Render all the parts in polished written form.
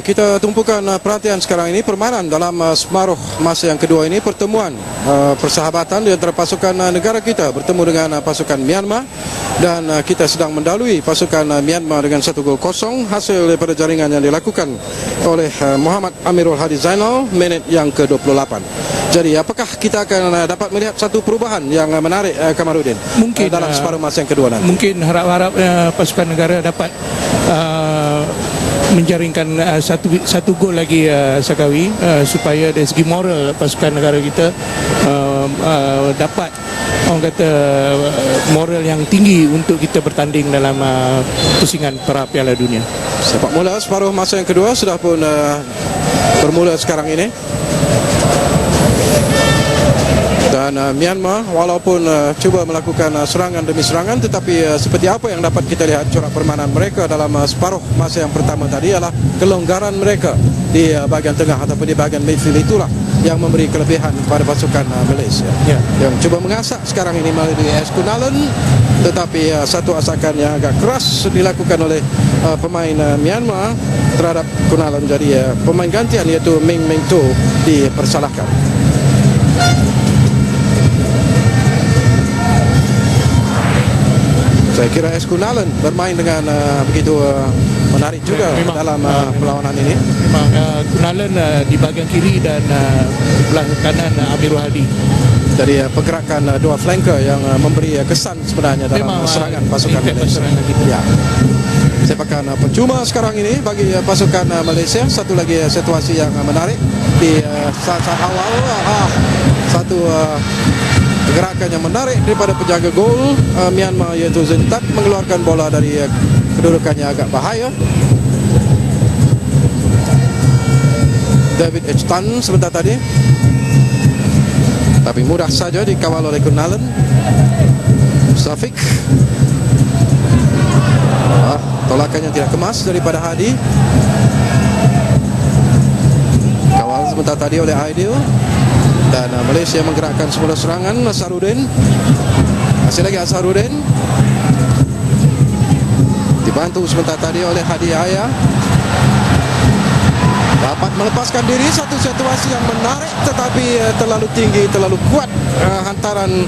kita tumpukan perhatian sekarang ini permainan dalam separuh masa yang kedua ini, pertemuan persahabatan di antara pasukan negara kita bertemu dengan pasukan Myanmar, dan kita sedang mendahului pasukan Myanmar dengan 1-0 hasil daripada jaringan yang dilakukan oleh Muhammad Amirul Hadi Zainal minit yang ke-28. Jadi apakah kita akan dapat melihat satu perubahan yang menarik, Kamarudin, mungkin dalam separuh masa yang kedua nanti? Mungkin harap-harap pasukan negara dapat menjaringkan satu gol lagi, Sakawi, supaya dari segi moral pasukan negara kita dapat, orang kata, moral yang tinggi untuk kita bertanding dalam pusingan pra Piala Dunia. Sepak bola separuh masa yang kedua sudah pun bermula sekarang ini. Dan Myanmar walaupun cuba melakukan serangan demi serangan, tetapi seperti apa yang dapat kita lihat corak permainan mereka dalam separuh masa yang pertama tadi ialah kelonggaran mereka di bahagian tengah ataupun di bahagian midfield, itulah yang memberi kelebihan kepada pasukan Malaysia, yang cuba mengasak sekarang ini melalui S. Kunalan, tetapi satu asakan yang agak keras dilakukan oleh pemain Myanmar terhadap Kunalan. Jadi pemain gantian iaitu Meng Meng To dipersalahkan. Saya kira S. Kunalan bermain dengan begitu menarik juga dalam perlawanan ini. Memang Kunalan di bahagian kiri dan belah kanan Amirul Hadi. Jadi pergerakan dua flanker yang memberi kesan sebenarnya dalam serangan pasukan Malaysia. Ya. Sepakan percuma sekarang ini bagi pasukan Malaysia. Satu lagi situasi yang menarik di saat-saat awal, satu gerakan yang menarik daripada penjaga gol Myanmar iaitu Zintat mengeluarkan bola dari kedudukannya agak bahaya. David H. Tan sebentar tadi, tapi mudah saja dikawal oleh Kunalan. Safik, tolakannya tidak kemas daripada Hadi. Kawal sebentar tadi oleh Aidil. Dan Malaysia menggerakkan semula serangan. Azharuddin, masih lagi Azharuddin, dibantu sebentar tadi oleh Hadi Ayah, dapat melepaskan diri. Satu situasi yang menarik tetapi terlalu tinggi, terlalu kuat hantaran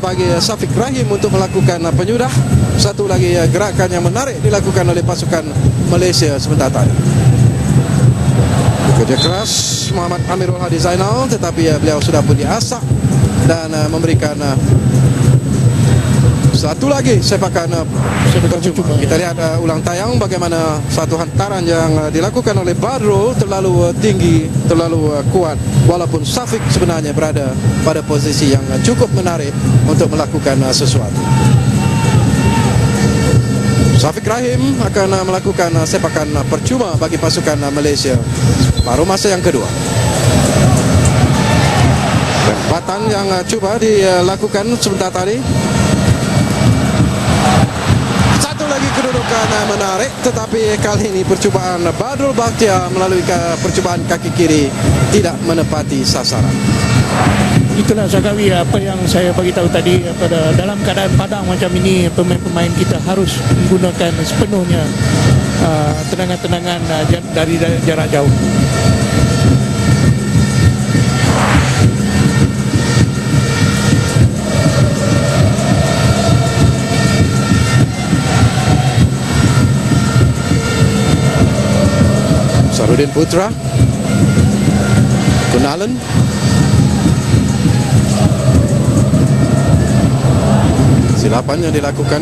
bagi Syafiq Rahim untuk melakukan penyudah. Satu lagi gerakan yang menarik dilakukan oleh pasukan Malaysia sebentar tadi. Kerja keras Muhammad Amirul Hadi Zainal, tetapi beliau sudah pun diasak dan memberikan satu lagi sepakan percuma. Kita lihat ulang tayang bagaimana satu hantaran yang dilakukan oleh Badrul terlalu tinggi, terlalu kuat, walaupun Syafiq sebenarnya berada pada posisi yang cukup menarik untuk melakukan sesuatu. Syafiq Rahim akan melakukan sepakan percuma bagi pasukan Malaysia paruh masa yang kedua. Tempatan yang cuba dilakukan sebentar tadi. Satu lagi kedudukan menarik, tetapi kali ini percubaan Badrul Bakhtiar melalui percubaan kaki kiri tidak menepati sasaran. Itulah Sakawi apa yang saya bagi tahu tadi, pada dalam keadaan padang macam ini pemain-pemain kita harus menggunakan sepenuhnya tendangan-tendangan dari jarak jauh. Azharuddin Putra, Kunalan, silapan yang dilakukan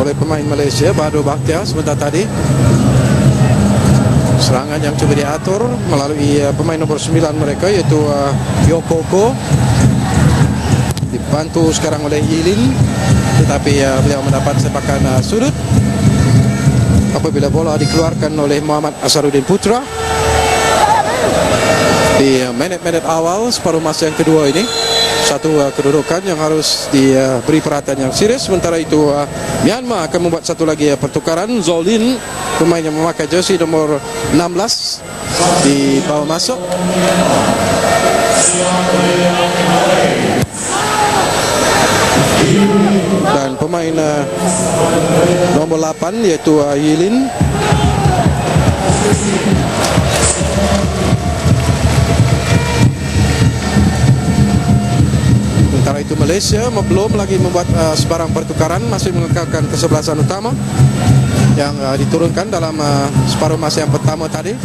oleh pemain Malaysia Badrul Bakhtiar sebentar tadi. Serangan yang coba diatur melalui pemain nomor 9 mereka iaitu Yokoko, dibantu sekarang oleh Yilin, tetapi beliau mendapat sepakan sudut apabila bola dikeluarkan oleh Muhammad Azharuddin Putra di menit-menit awal separuh masa yang kedua ini. Satu kedudukan yang harus diberi perhatian yang serius. Sementara itu Myanmar akan membuat satu lagi pertukaran. Zolin, pemain yang memakai jersey nomor 16, dibawa masuk. Dan pemain nomor 8 iaitu Yilin iaitu Malaysia belum lagi membuat sebarang pertukaran, masih mengekalkan kesebelasan utama yang diturunkan dalam separuh masa yang pertama tadi.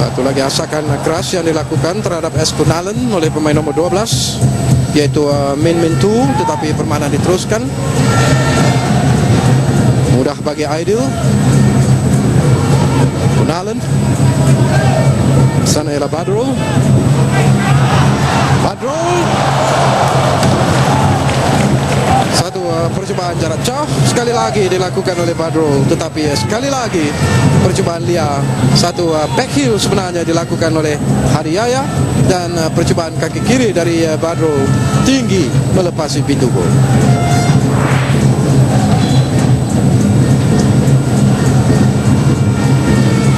Satu lagi asakan keras yang dilakukan terhadap S. Kunalen oleh pemain nomor 12, yaitu Min Min Tu, tetapi permainan diteruskan. Mudah bagi Aidil. Kunalen. Sana ialah Badrul. Satu percubaan jarak jauh sekali lagi dilakukan oleh Badrul, tetapi sekali lagi percubaan liar. Satu back heel sebenarnya dilakukan oleh Hadi Yahya, dan percubaan kaki kiri dari Badrul tinggi melepasi pintu gol.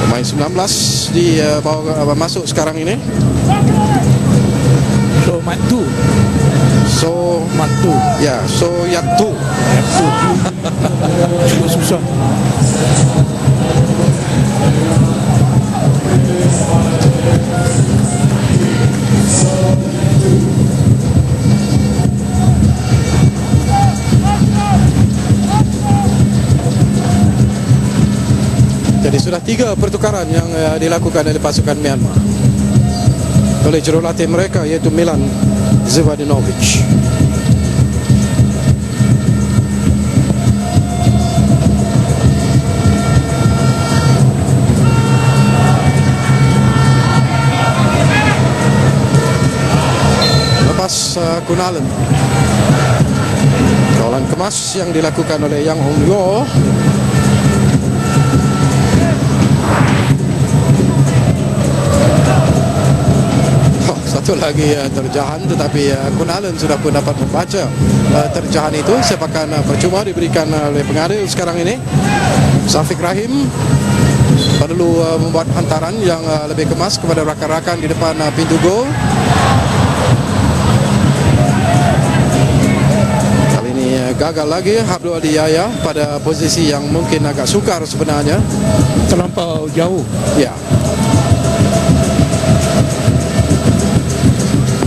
Pemain 19 dibawa masuk sekarang ini. Matu. Ya, Yatu. Cukup susah. Jadi sudah 3 pertukaran yang dilakukan oleh pasukan Myanmar oleh jurulatih mereka, yaitu Milan Zvadinovic. Lepas Kunalen, kawalan kemas yang dilakukan oleh Yang Hong Yo. Satu lagi terjahan, tetapi Kunalen sudah pun dapat membaca terjahan itu. Sepakan percuma diberikan oleh pengadil sekarang ini. Syafiq Rahim perlu membuat hantaran yang lebih kemas kepada rakan-rakan di depan pintu gol. Kali ini gagal lagi Abdul Hadi Yahya pada posisi yang mungkin agak sukar sebenarnya. Terlampau jauh. Ya.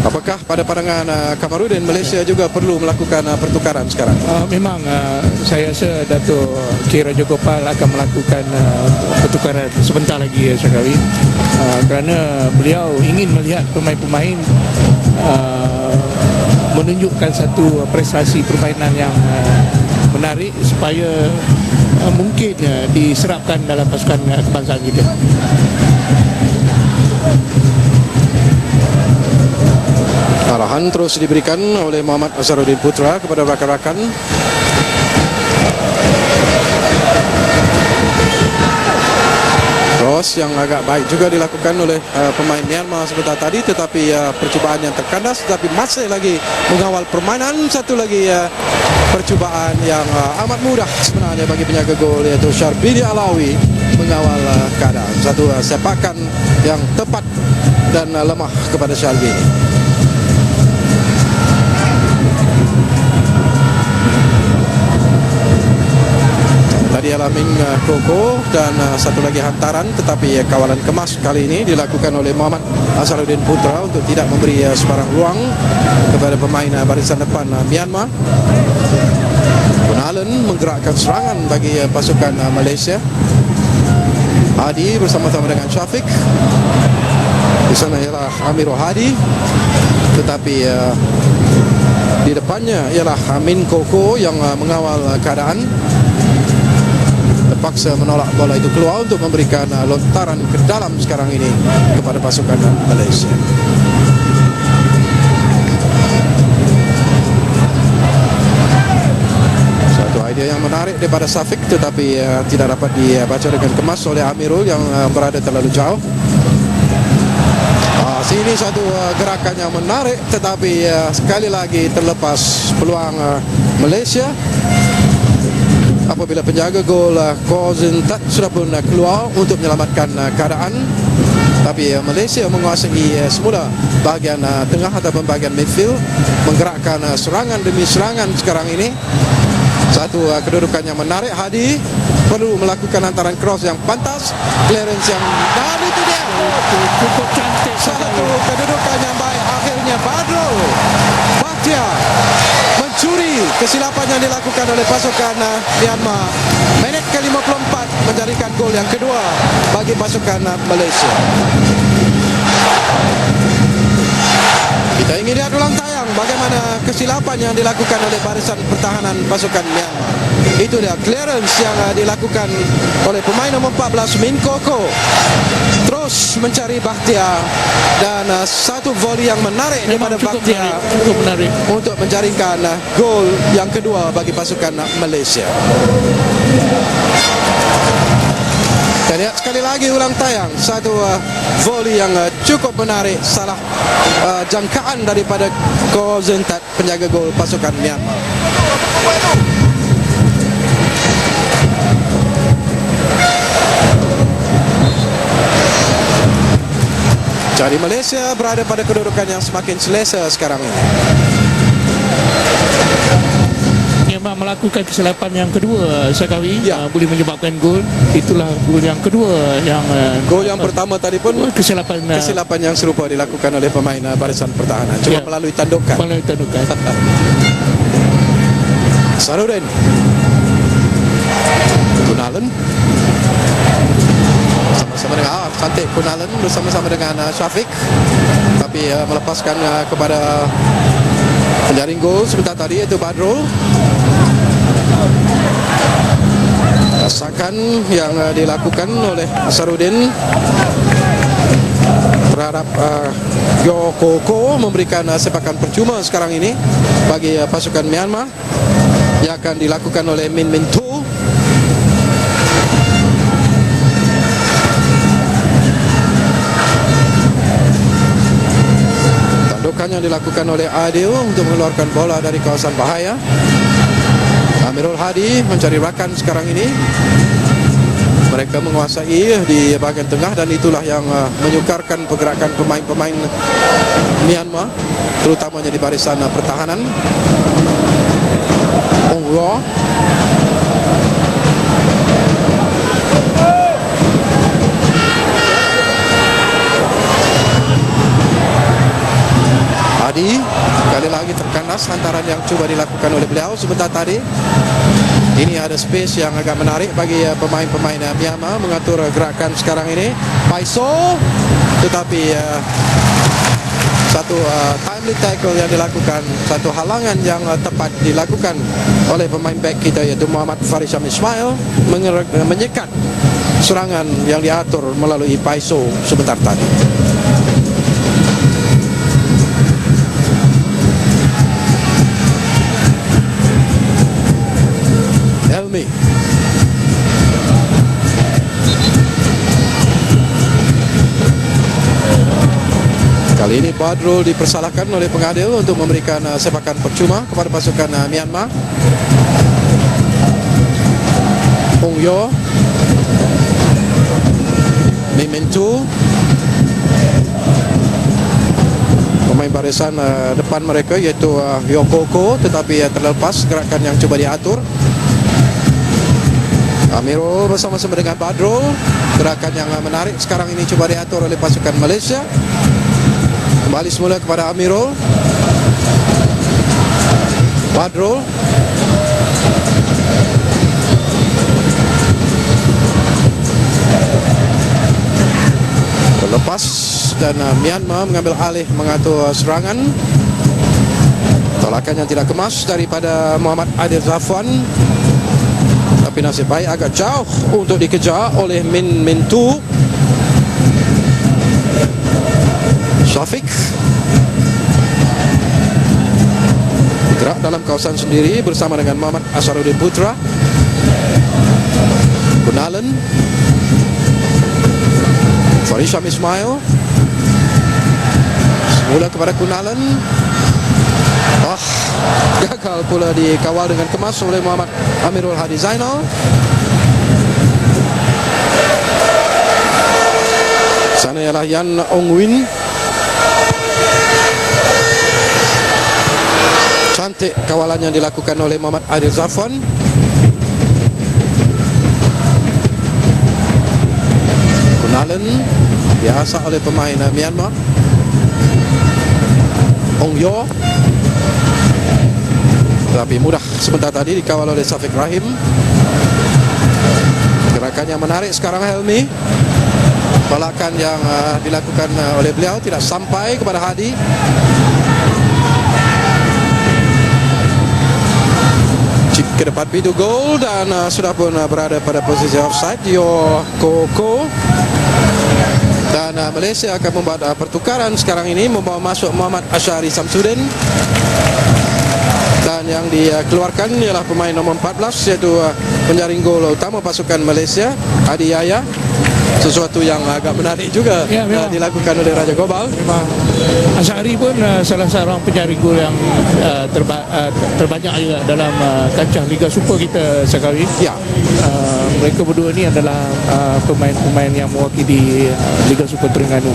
Apakah pada pandangan Kamarudin, Malaysia juga perlu melakukan pertukaran sekarang? Memang saya rasa Dato' K. Raja Gopal akan melakukan pertukaran sebentar lagi, Syakawi, kerana beliau ingin melihat pemain-pemain menunjukkan satu prestasi permainan yang menarik supaya mungkin diserapkan dalam pasukan kebangsaan kita. Arahan terus diberikan oleh Muhammad Azharuddin Putra kepada rakan-rakan. Cross yang agak baik juga dilakukan oleh pemain Myanmar sebentar tadi, tetapi percubaan yang terkandas, tetapi masih lagi mengawal permainan. Satu lagi percubaan yang amat mudah sebenarnya bagi penjaga gol, yaitu Syarbini Alawi mengawal keadaan. Satu sepakan yang tepat dan lemah kepada Syarbini. Tadi ialah Min Koko dan satu lagi hantaran, tetapi kawalan kemas kali ini dilakukan oleh Muhammad Azharuddin Putra untuk tidak memberi sebarang ruang kepada pemain barisan depan Myanmar. Kunalen menggerakkan serangan bagi pasukan Malaysia. Hadi bersama-sama dengan Syafiq. Di sana ialah Amirul Hadi, tetapi di depannya ialah Min Koko yang mengawal keadaan. Terpaksa menolak bola itu keluar untuk memberikan lontaran ke dalam sekarang ini kepada pasukan Malaysia. Satu idea yang menarik daripada Syafiq, tetapi tidak dapat dibaca dengan kemas oleh Amirul yang berada terlalu jauh. Sini satu gerakan yang menarik, tetapi sekali lagi terlepas peluang Malaysia. Apabila penjaga gol Kozin Tat sudah pun keluar untuk menyelamatkan keadaan, tapi Malaysia menguasai semula bahagian tengah ataupun bahagian midfield, menggerakkan serangan demi serangan sekarang ini. Satu kedudukan yang menarik. Hadi perlu melakukan hantaran cross yang pantas, clearance yang, dan itu dia cukup cantik. satu kedudukan yang baik akhirnya Akhirnya Badrul Bahtiar mencuri kesilapan yang dilakukan oleh pasukan Myanmar. Minit ke-54 menjadikan gol yang kedua bagi pasukan Malaysia. Kita ingin lihat ulang tayang bagaimana kesilapan yang dilakukan oleh barisan pertahanan pasukan Myanmar. Itu dia clearance yang dilakukan oleh pemain nomor 14 Min Koko. Terus mencari Bahtiar dan satu volley yang menarik daripada Bahtiar cukup menarik untuk menjaringkan gol yang kedua bagi pasukan Malaysia. Kita lihat sekali lagi ulang tayang, satu volley yang cukup menarik, salah jangkaan daripada Ko Zentat, penjaga gol pasukan Myanmar. Jadi Malaysia berada pada kedudukan yang semakin selesa sekarang ini. Myanmar melakukan kesilapan yang kedua, Sakawi, Ya. boleh menyebabkan gol. Itulah gol yang kedua yang Gol yang pertama tadi pun kesilapan kesilapan yang serupa dilakukan oleh pemain barisan pertahanan, cuma Ya. melalui tandukan. melalui tandukan. Sarudin Kunalan sama-sama dengan cantik Kunalan bersama-sama dengan Syafiq, tapi melepaskan kepada penjaring gol sebentar tadi, iaitu Badrul. Rasakan yang dilakukan oleh Sarudin terhadap Yo Koko memberikan sepakan percuma sekarang ini bagi pasukan Myanmar yang akan dilakukan oleh Min Min Tu. Tandukan yang dilakukan oleh Adil untuk mengeluarkan bola dari kawasan bahaya. Amirul Hadi mencari rakan sekarang ini. Mereka menguasai di bahagian tengah dan itulah yang menyukarkan pergerakan pemain-pemain Myanmar, terutamanya di barisan pertahanan. Ong Ro Hadi sekali lagi terkandas lantaran yang cuba dilakukan oleh beliau sebentar tadi. Ini ada space yang agak menarik bagi pemain-pemain Myanmar mengatur gerakan sekarang ini. Paiso, tetapi satu timely tackle yang dilakukan, satu halangan yang tepat dilakukan oleh pemain back kita, iaitu Muhammad Farisham Ismail, menyekat serangan yang diatur melalui Paiso sebentar tadi. Helmi kali ini Badrul dipersalahkan oleh pengadil untuk memberikan sepakan percuma kepada pasukan Myanmar. Ong Yo Mimentu, pemain barisan depan mereka, iaitu Yokoko, tetapi terlepas gerakan yang coba diatur. Amirul bersama-sama dengan Badrul, gerakan yang menarik sekarang ini coba diatur oleh pasukan Malaysia. Kembali semula kepada Amirul. Badrul berlepas dan Myanmar mengambil alih mengatur serangan. Tolakan yang tidak kemas daripada Muhammad Adil Zafwan, tapi nasib baik agak jauh untuk dikejar oleh Min Min Tu. Syafiq bergerak dalam kawasan sendiri bersama dengan Muhammad Asharuddin Putra. Kunalan, Farisham Ismail, semula kepada Kunalan. Gagal pula dikawal dengan kemas oleh Muhammad Amirul Hadi Zainal. Sana ialah Yan Ong Win. Cantik kawalan yang dilakukan oleh Muhammad Adil Zafwan. Kunalan biasa oleh pemain Myanmar. Ong Yo. Tapi mudah sebentar tadi dikawal oleh Syafiq Rahim. Gerakannya menarik sekarang Helmi. Balakan yang dilakukan oleh beliau tidak sampai kepada Hadi. Chip ke depan pintu gol dan sudah pun berada pada posisi offside. Yo Koko. Dan Malaysia akan membuat pertukaran sekarang ini, membawa masuk Muhammad Asyari Samsudin. Dan yang dikeluarkan ialah pemain nomor 14, iaitu penjaring gol utama pasukan Malaysia, Adi Yaya. Sesuatu yang agak menarik juga Ya, dilakukan oleh Raja Gobal. Memang Asyari pun salah seorang penjaring gol yang terbanyak juga dalam kancah Liga Super kita Sakawi. Ya. Mereka berdua ni adalah pemain-pemain yang mewakili Liga Super Terengganu.